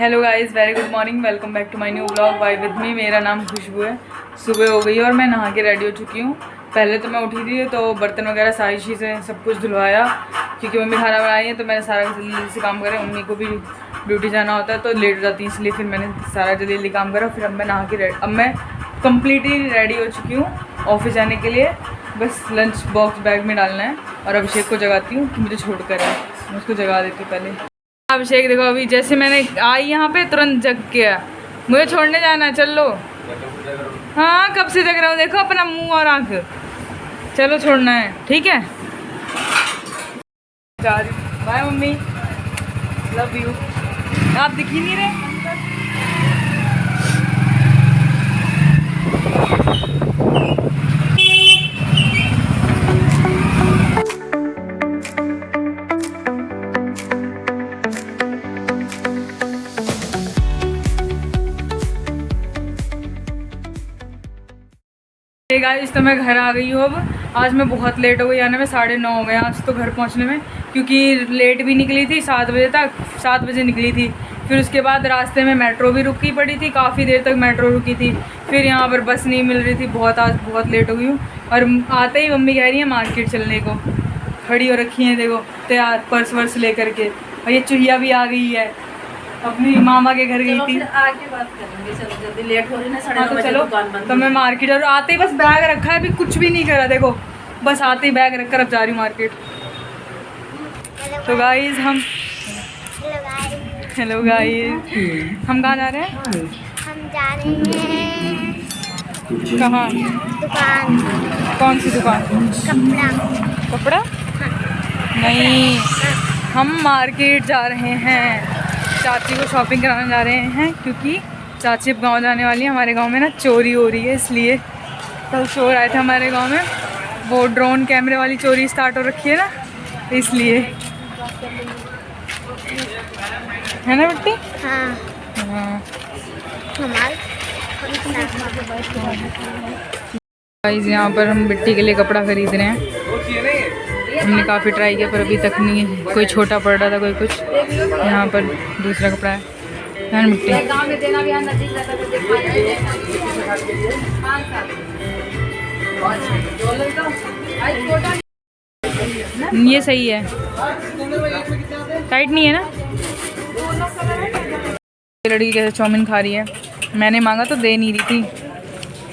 Hello guys, very good morning. Welcome back to my new blog by with me. मेरा नाम खुशबू है। सुबह हो गई और मैं नहा के रेडी हो चुकी हूँ। पहले तो मैं उठी थी तो बर्तन वगैरह सारी चीज़ें सब कुछ धुलवाया, क्योंकि मम्मी खाना बनाई है तो मैंने सारा जल्दी से काम करा। मम्मी को भी ड्यूटी जाना होता है तो लेट हो जाती है, इसलिए फिर मैंने सारा जल्दी काम करा। फिर अब मैं नहा के अब मैं कम्प्लीटली रेडी हो चुकी हूँ ऑफिस जाने के लिए। बस लंच बॉक्स बैग में डालना है और अभिषेक को जगाती हूँ कि मुझे छोड़ कर है। मैं उसको जगा देती हूँ पहले। अभिषेक देखो, अभी जैसे मैंने आई यहाँ पे तुरंत जग गया। मुझे छोड़ने जाना है, चलो। हाँ, कब से जग रहा हूँ, देखो अपना मुंह और आंख। चलो छोड़ना है, ठीक है। जा रही, बाय मम्मी, लव यू। आप दिख ही नहीं रहे। गाइस, तो मैं घर आ गई हूँ। अब आज मैं बहुत लेट हो गई आने में, 9:30 हो गए आज तो घर पहुँचने में, क्योंकि लेट भी निकली थी 7 बजे तक। 7 बजे निकली थी, फिर उसके बाद रास्ते में मेट्रो भी रुकी पड़ी थी, काफ़ी देर तक मेट्रो रुकी थी। फिर यहाँ पर बस नहीं मिल रही थी, आज बहुत लेट हो गई हूँ। और आते ही मम्मी कह रही है मार्केट चलने को, खड़ी हो रखी हैं देखो तैयार, पर्स वर्स ले करके। और ये चुहिया भी आ गई है, अपनी मामा के घर गई थी। आगे बात करेंगे, चलो जल्दी लेट हो रही है ना। तो चलो, तो मैं मार्केट और आते ही बस बैग रखा है, अभी कुछ भी नहीं करा। देखो बस आते ही बैग रखकर अब जा रही हूँ मार्केट। तो गाइस हेलो गाइस, हम कहाँ जा रहे हैं? हम जा रहे हैं कहाँ? दुकान। कौन सी दुकान? कपड़ा? नहीं, हम मार्केट जा रहे हैं। चाची को शॉपिंग कराने जा रहे हैं, क्योंकि चाची अब गाँव जाने वाली है। हमारे गांव में ना चोरी हो रही है, इसलिए कल चोर आए थे हमारे गांव में। वो ड्रोन कैमरे वाली चोरी स्टार्ट हो रखी है ना, इसलिए। है ना बेटी? हाँ, हाँ गाइस, यहाँ पर हम बिट्टी के लिए कपड़ा खरीद रहे हैं। हमने काफ़ी ट्राई किया पर अभी तक नहीं, कोई छोटा पड़ रहा था, कोई कुछ। यहाँ पर दूसरा कपड़ा है ना मिट्टी। ये सही है, टाइट नहीं है ना। लड़की कैसे चाउमीन खा रही है, मैंने मांगा तो दे नहीं रही थी,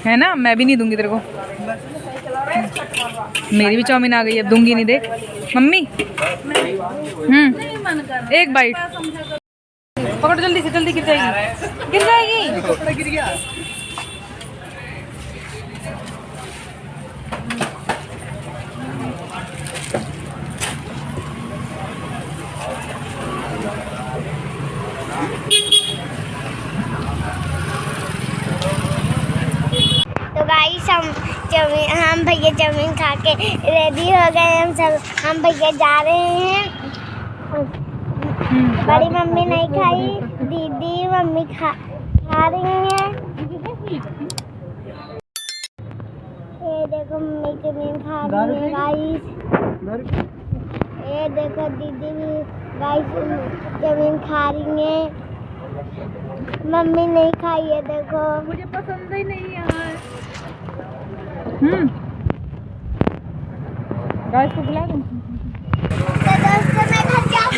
है ना। मैं भी नहीं दूंगी तेरे को, मेरी भी चाउमीन आ गई है, अब दूंगी नहीं। देख मम्मी, एक बाइट पकड़ो जल्दी से, जल्दी गिर जाएगी, गिर जाएगी। तो गाइस, हम भैया चाउमीन खा के रेडी हो गए। हम भैया जा रहे हैं। बड़ी मम्मी नहीं खाई, दीदी मम्मी खा रही हैं। ये देखो मम्मी चाउमीन खा रही है गाइस। ये देखो दीदी भी गाइस चाउमीन खा रही है। मम्मी नहीं खाई है, देखो मुझे पसंद ही नहीं है। गाइस को बुला दूं? तो दोस्तों मैं घर जाऊँ।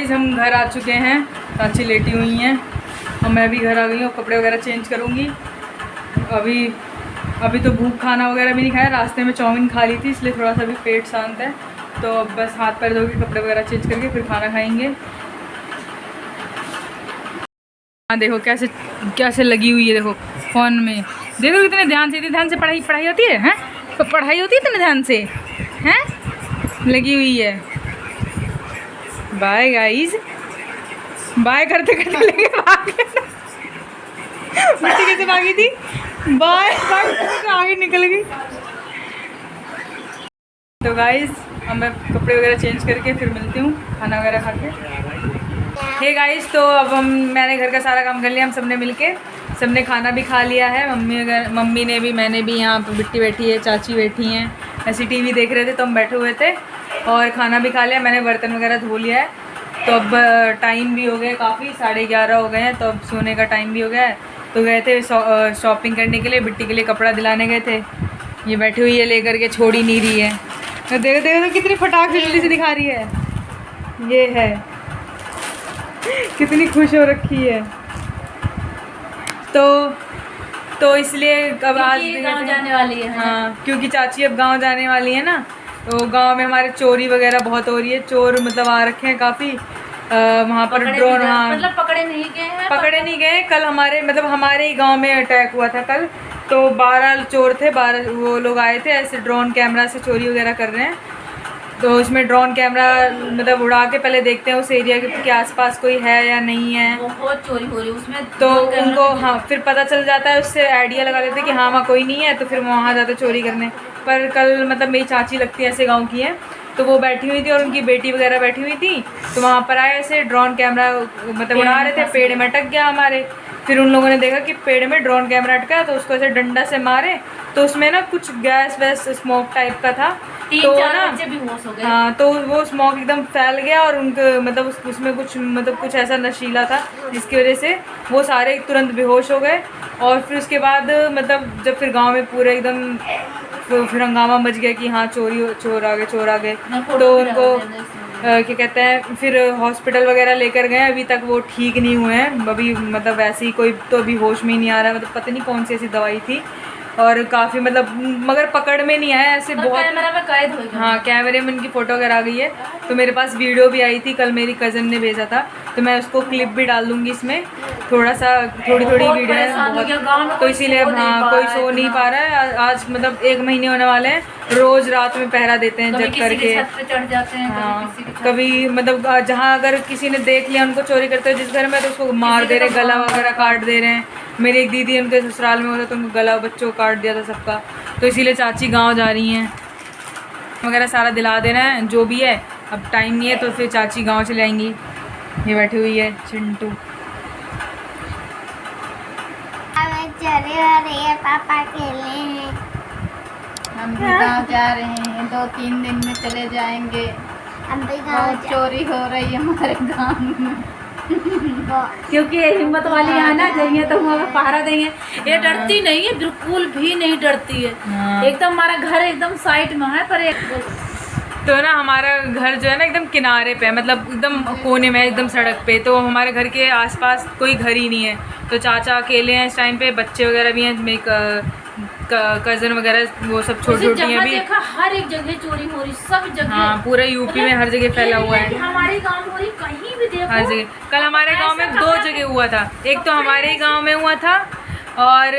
हम घर आ चुके हैं, चाची लेटी हुई हैं और मैं भी घर आ गई हूँ। कपड़े वगैरह चेंज करूँगी। अभी तो भूख, खाना वगैरह भी नहीं खाया, रास्ते में चाउमीन खा ली थी, इसलिए थोड़ा सा भी पेट शांत है। तो बस हाथ पैर धो के कपड़े वगैरह चेंज करके फिर खाना खाएंगे। हाँ देखो कैसे कैसे लगी हुई है, देखो फ़ोन में। देखो कितने ध्यान से पढ़ाई होती है, हैं? तो पढ़ाई होती है इतने ध्यान से, हैं? लगी हुई है। बाय गाइस, बाय करते करते लेके भागे। मिट्टी कैसे भागी थी, बाय बाय करके आगे निकल गई। तो गाइस, अब मैं कपड़े वगैरह चेंज करके फिर मिलती हूँ खाना वगैरह खा के। हे गाइस, तो अब मैंने घर का सारा काम कर लिया। हम सबने मिलके सबने खाना भी खा लिया है। मम्मी ने भी, मैंने भी। यहाँ पर बिट्टी बैठी है, चाची बैठी हैं, ऐसी टीवी देख रहे थे तो हम बैठे हुए थे। और खाना भी खा लिया, मैंने बर्तन वगैरह धो लिया है। तो अब टाइम भी हो गया काफ़ी, 11:30 हो गए हैं, तो अब सोने का टाइम भी हो गया है। तो गए थे शॉपिंग करने के लिए, बिट्टी के लिए कपड़ा दिलाने गए थे। ये बैठी हुई है लेकर के, छोड़ ही नहीं रही है। तो देखो देखो तो कितनी फटाक से जल्दी से दिखा रही है। ये है, कितनी खुश हो रखी है। तो इसलिए अब आज गाँव जाने वाली है। हाँ, क्योंकि चाची अब गांव जाने वाली है ना, तो गांव में हमारे चोरी वगैरह बहुत हो रही है। चोर मतलब आ रखे हैं काफ़ी वहाँ पर। ड्रोन, हाँ मतलब पकड़े नहीं गए हैं। पकड़े नहीं गए। कल हमारे ही गांव में अटैक हुआ था कल। तो 12 चोर थे, 12 वो लोग आए थे, ऐसे ड्रोन कैमरा से चोरी वगैरह कर रहे हैं। तो उसमें ड्रोन कैमरा मतलब उड़ा के पहले देखते हैं उस एरिया के आसपास कोई है या नहीं है। बहुत चोरी हो रही है उसमें। तो उनको हाँ फिर पता चल जाता है, उससे आइडिया लगा लेते हैं कि हाँ वहाँ कोई नहीं है, तो फिर वहाँ जाते चोरी करने। पर कल मतलब मेरी चाची लगती है ऐसे गांव की है, तो वो बैठी हुई थी और उनकी बेटी वगैरह बैठी हुई थी। तो वहाँ पर आए ऐसे ड्रोन कैमरा मतलब उड़ा रहे थे, पेड़ में अटक गया हमारे। फिर उन लोगों ने देखा कि पेड़ में ड्रोन कैमरा अटका, तो उसको ऐसे डंडा से मारे, तो उसमें ना कुछ गैस वैस स्मोक टाइप का था। तो 3-4 ना बच्चे बेहोश हो गए। हाँ, तो वो स्मोक एकदम फैल गया और उनके मतलब उसमें कुछ ऐसा नशीला था जिसकी वजह से वो सारे तुरंत बेहोश हो गए। और फिर उसके बाद मतलब जब फिर गांव में पूरे एकदम फिर हंगामा मच गया कि हाँ चोर आ गए। तो उनको क्या कहते हैं, फिर हॉस्पिटल वगैरह लेकर गए। अभी तक वो ठीक नहीं हुए हैं। अभी मतलब वैसे ही कोई तो अभी होश में ही नहीं आ रहा है। मतलब पता नहीं कौन सी ऐसी दवाई थी, और काफ़ी मतलब मगर पकड़ में नहीं आया ऐसे बहुत। कैमरा में कैद हो गया। हाँ, कैमरे में उनकी फ़ोटो वगैरह आ गई है। तो मेरे पास वीडियो भी आई थी कल, मेरी कज़न ने भेजा था, तो मैं उसको क्लिप भी डाल दूँगी इसमें। थोड़ी वीडियो है बहुत, तो इसीलिए अब हाँ कोई सो नहीं पा रहा है। आज मतलब 1 महीने होने वाले हैं, रोज़ रात में पहरा देते हैं जग करके। चढ़ जाते हैं। हाँ, कभी मतलब जहाँ अगर किसी ने देख लिया उनको चोरी करते हुए जिस घर में, तो उसको मार दे रहे, गला वगैरह काट दे रहे हैं। मेरी एक दीदी उनके ससुराल में होता तो उनको गला बच्चों को काट दिया था सबका। तो इसीलिए चाची गांव जा रही हैं, वगैरह सारा दिला देना है जो भी है। अब टाइम नहीं है तो फिर चाची गांव चले आएंगी। ये बैठी हुई है चिंटू। चले आ रही है, पापा खेले हैं। हम भी गाँव जा रहे हैं, 2-3 दिन में चले जाएंगे। हम भी बहुत चोरी हो रही है हमारे गाँव में। क्योंकि ये हिम्मत वाली है ना, जाइए तो हम पहरा देंगे। ये डरती नहीं है, बिल्कुल भी नहीं डरती है। हाँ। एकदम हमारा घर एकदम साइड में है, पर एक तो ना हमारा घर जो है ना एकदम किनारे पे है, मतलब एकदम कोने में, एकदम सड़क पे। तो हमारे घर के आसपास कोई घर ही नहीं है। तो चाचा अकेले हैं इस टाइम पे, बच्चे वगैरह भी हैं, मेरी कज़न वगैरह वो सब छोटी हैं अभी। देखा हर एक जगह चोरी हो रही, सब जगह। हाँ, पूरे यूपी में हर जगह फैला हुआ है। हमारे गांव हो रही, कहीं भी देखो हर जगह। कल हमारे गांव में 2 जगह हुआ था। एक तो हमारे ही गांव में हुआ था, और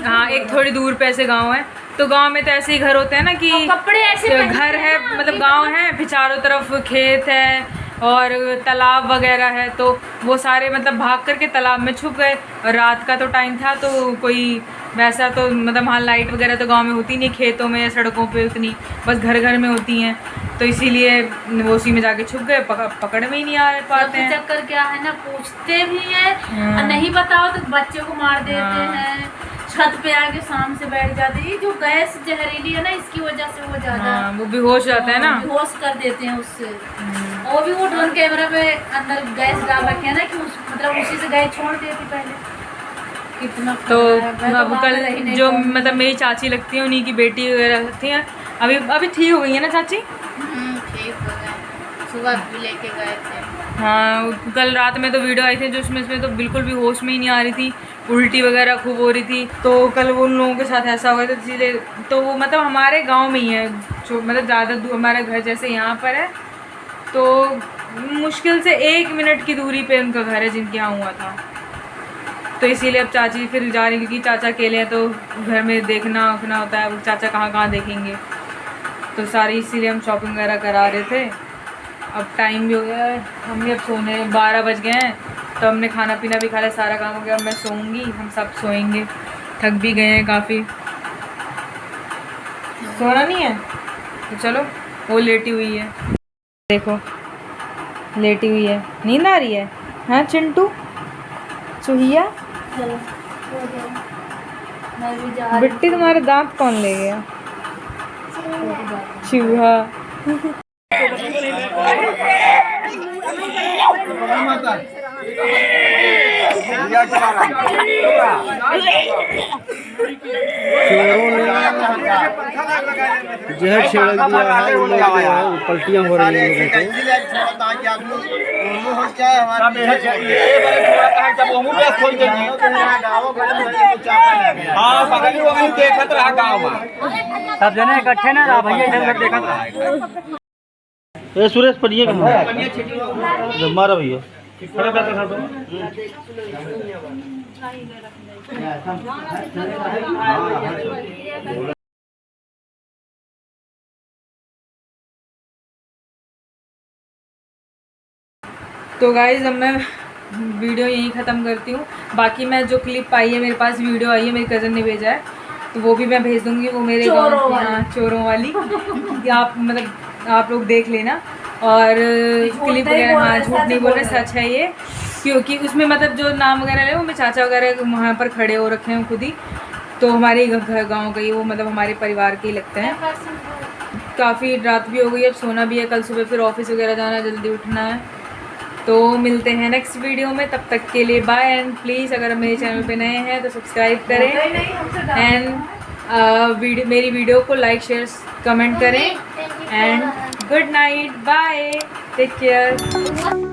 हाँ एक थोड़ी दूर पे ऐसे गाँव है। तो गांव में तो ऐसे ही घर होते हैं ना कि कपड़े ऐसे घर है, मतलब गांव है, फिर चारों तरफ खेत है और तालाब वगैरह है। तो वो सारे मतलब भाग करके तालाब में छुप गए। और रात का तो टाइम था, तो कोई वैसा तो मतलब वहाँ लाइट वगैरह तो गांव में होती नहीं, खेतों में या सड़कों पे उतनी, बस घर में होती हैं। तो इसीलिए वो उसी में जाके छुप गए, पकड़ में ही नहीं आ पाते हैं। चक्कर क्या है ना, पूछते भी हैं और नहीं बताओ तो बच्चे को मार देते हैं। छत पे आके शाम से बैठ जाते हैं। ये जो गैस जहरीली है ना, इसकी वजह से वो ज्यादा वो बेहोश जाता है ना, बेहोश कर देते हैं उससे। और भी वो ड्रोन कैमरा में अंदर गैस डाल रखे है ना, कि मतलब उसी से गैस छोड़ देती पहले। कितना तो अब कल जो मतलब मेरी चाची लगती है, उन्हीं की बेटी वगैरह थी, अभी ठीक हो गई है ना चाची? ठीक हो गए, सुबह भी लेके गए थे। हाँ, कल रात में तो वीडियो आई थी जो उसमें तो बिल्कुल भी होश में ही नहीं आ रही थी, उल्टी वगैरह खूब हो रही थी। तो कल वो उन लोगों के साथ ऐसा हुआ था, इसीलिए तो वो मतलब हमारे गांव में ही है, मतलब ज़्यादा दूर हमारा घर जैसे यहाँ पर है, तो मुश्किल से 1 मिनट की दूरी पे उनका घर है जिनके यहाँ हुआ था। तो इसीलिए अब चाची फिर जा रही, क्योंकि चाचा अकेले हैं तो घर में देखना उखना होता है, चाचा कहाँ देखेंगे। तो सारी इसीलिए हम शॉपिंग वगैरह करा रहे थे। अब टाइम भी हो गया है, हम भी अब सोने 12 बज गए हैं। तो हमने खाना पीना भी खा लिया, सारा काम हो गया। अब मैं सोऊंगी, हम सब सोएंगे, थक भी गए हैं काफ़ी। सोना नहीं है तो चलो। वो लेटी हुई है, देखो लेटी हुई है, नींद आ रही है। हाँ चिंटू, चूहिया, बिट्टी तुम्हारे दांत कौन ले गया? चूहा। जहर छिड़क दिया है, वो लोग जो है वो पलटियां हो रही हैं सब जने इकट्ठे ना रहा भैया, इधर देखा था। ये सुरेश पढ़िए कहाँ मारा भैया तो गाइज़ अब मैं वीडियो यहीं ख़त्म करती हूँ। बाकी मैं जो क्लिप आई है मेरे पास, वीडियो आई है, मेरी कज़न ने भेजा है, तो वो भी मैं भेज दूँगी। वो मेरे यहाँ चोरों वाली आप मतलब आप लोग देख लेना। और क्लिप वगैरह, हाँ झूठ नहीं बोल रहे, सच है ये। क्योंकि उसमें मतलब जो नाम वगैरह है वो मेरे चाचा वगैरह वहाँ पर खड़े हो रखे हैं खुद ही, तो हमारे घर गाँव का ही, वो मतलब हमारे परिवार के ही लगते हैं। काफ़ी रात भी हो गई, अब सोना भी है, कल सुबह फिर ऑफिस वगैरह जाना है, जल्दी उठना है। तो मिलते हैं नेक्स्ट वीडियो में, तब तक के लिए बाय। एंड प्लीज़ अगर मेरे चैनल पे नए हैं तो सब्सक्राइब करें एंड मेरी वीडियो को लाइक शेयर कमेंट करें। And good night, bye, take care.